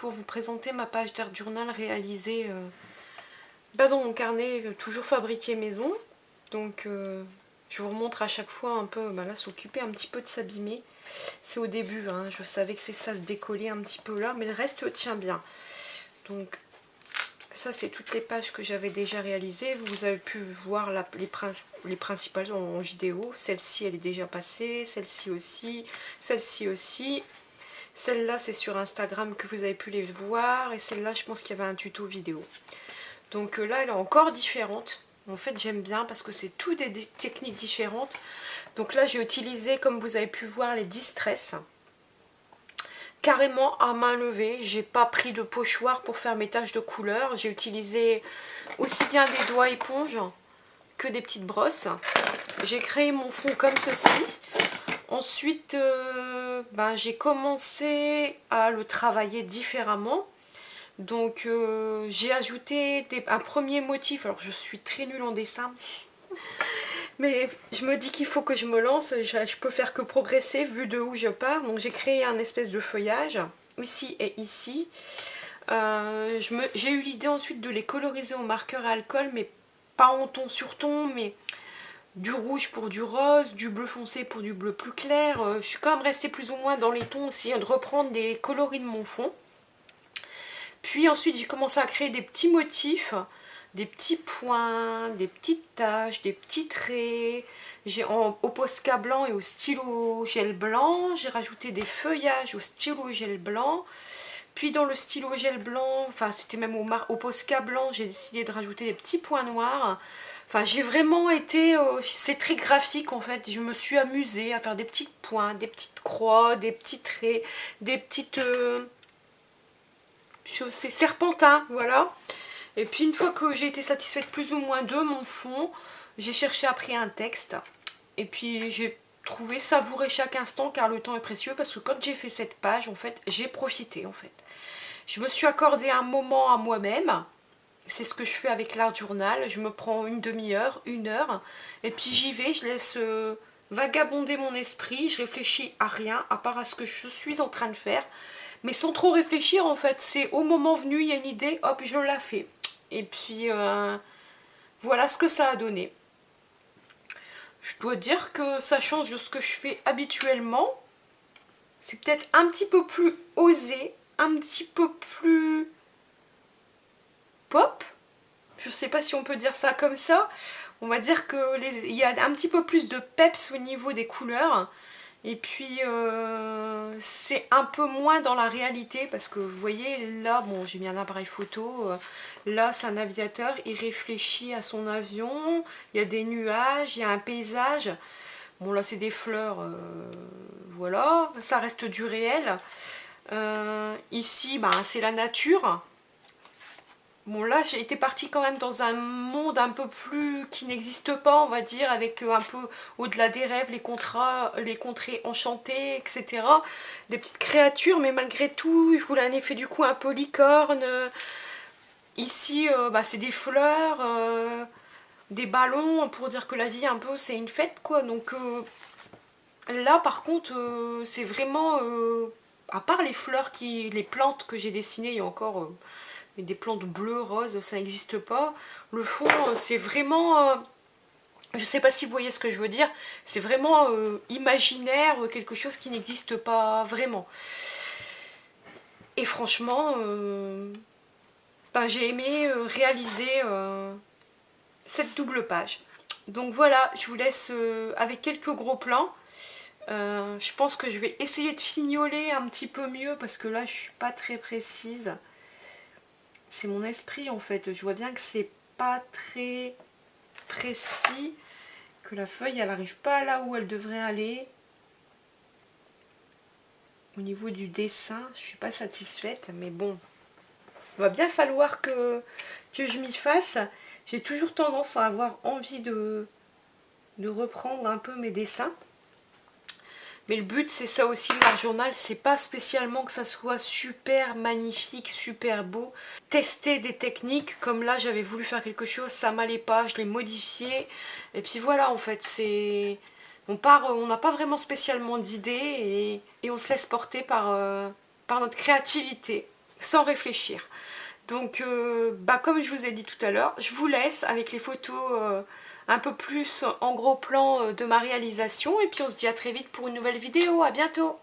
pour vous présenter ma page d'art journal réalisée dans mon carnet toujours fabriqué maison. Donc je vous remontre à chaque fois un peu, là s'occuper un petit peu de s'abîmer. C'est au début, hein, je savais que ça se décollait un petit peu là, mais le reste tient bien. Donc ça c'est toutes les pages que j'avais déjà réalisées. Vous avez pu voir les principales en vidéo. Celle-ci elle est déjà passée, celle-ci aussi, celle-ci aussi. Celle-là c'est sur Instagram que vous avez pu les voir, et celle-là je pense qu'il y avait un tuto vidéo. Donc là elle est encore différente. En fait j'aime bien parce que c'est toutes des techniques différentes. Donc là j'ai utilisé, comme vous avez pu voir, les distress. Carrément à main levée, j'ai pas pris de pochoir pour faire mes taches de couleur. J'ai utilisé aussi bien des doigts éponges que des petites brosses. J'ai créé mon fond comme ceci. Ensuite, j'ai commencé à le travailler différemment. Donc j'ai ajouté un premier motif. Alors je suis très nulle en dessin. Mais je me dis qu'il faut que je me lance, je peux faire que progresser vu de où je pars. Donc j'ai créé un espèce de feuillage, ici et ici. J'ai eu l'idée ensuite de les coloriser au marqueur à alcool, mais pas en ton sur ton, mais du rouge pour du rose, du bleu foncé pour du bleu plus clair. Je suis quand même restée plus ou moins dans les tons aussi, de reprendre des coloris de mon fond. Puis ensuite j'ai commencé à créer des petits motifs, des petits points, des petites taches, des petits traits. J'ai au Posca blanc et au stylo gel blanc. J'ai rajouté des feuillages au stylo gel blanc. Puis dans le stylo gel blanc, enfin c'était même au Posca blanc, j'ai décidé de rajouter des petits points noirs. Enfin j'ai vraiment été, c'est très graphique en fait. Je me suis amusée à faire des petits points, des petites croix, des petits traits, des petites... c'est serpentin, voilà. Et puis une fois que j'ai été satisfaite plus ou moins de mon fond, j'ai cherché après un texte. Et puis j'ai trouvé savourer chaque instant, car le temps est précieux, parce que quand j'ai fait cette page, en fait, j'ai profité en fait. Je me suis accordé un moment à moi-même. C'est ce que je fais avec l'art journal. Je me prends une demi-heure, une heure, et puis j'y vais, je laisse vagabonder mon esprit, je réfléchis à rien, à part à ce que je suis en train de faire. Mais sans trop réfléchir en fait, c'est au moment venu, il y a une idée, hop, je la fais. Et puis voilà ce que ça a donné. Je dois dire que ça change de ce que je fais habituellement. C'est peut-être un petit peu plus osé, un petit peu plus pop. Je ne sais pas si on peut dire ça comme ça. On va dire qu'il y a un petit peu plus de peps au niveau des couleurs. Et puis c'est un peu moins dans la réalité, parce que vous voyez là, bon, j'ai mis un appareil photo, là c'est un aviateur, il réfléchit à son avion, il y a des nuages, il y a un paysage, bon là c'est des fleurs, voilà, ça reste du réel. Ici c'est la nature. Bon là j'ai été partie quand même dans un monde un peu plus qui n'existe pas, on va dire, avec un peu au-delà des rêves, les contrées enchantées, etc. Des petites créatures, mais malgré tout je voulais un effet du coup un peu licorne. Ici c'est des fleurs, des ballons, pour dire que la vie un peu c'est une fête quoi. Donc là par contre c'est vraiment, à part les fleurs, les plantes que j'ai dessinées, il y a encore... mais des plantes bleues, roses, ça n'existe pas. Le fond, c'est vraiment... je sais pas si vous voyez ce que je veux dire. C'est vraiment imaginaire, quelque chose qui n'existe pas vraiment. Et franchement, j'ai aimé réaliser cette double page. Donc voilà, je vous laisse avec quelques gros plans. Je pense que je vais essayer de fignoler un petit peu mieux, parce que là, je suis pas très précise. C'est mon esprit en fait, je vois bien que c'est pas très précis, que la feuille elle arrive pas là où elle devrait aller. Au niveau du dessin, je suis pas satisfaite, mais bon, il va bien falloir que je m'y fasse. J'ai toujours tendance à avoir envie de reprendre un peu mes dessins. Mais le but c'est ça aussi, l'art journal, c'est pas spécialement que ça soit super magnifique, super beau. Tester des techniques, comme là j'avais voulu faire quelque chose, ça m'allait pas, je l'ai modifié. Et puis voilà en fait, c'est... on n'a pas vraiment spécialement d'idées, et on se laisse porter par notre créativité. sans réfléchir. Donc comme je vous ai dit tout à l'heure, je vous laisse avec les photos un peu plus en gros plan de ma réalisation, et puis on se dit à très vite pour une nouvelle vidéo. À bientôt.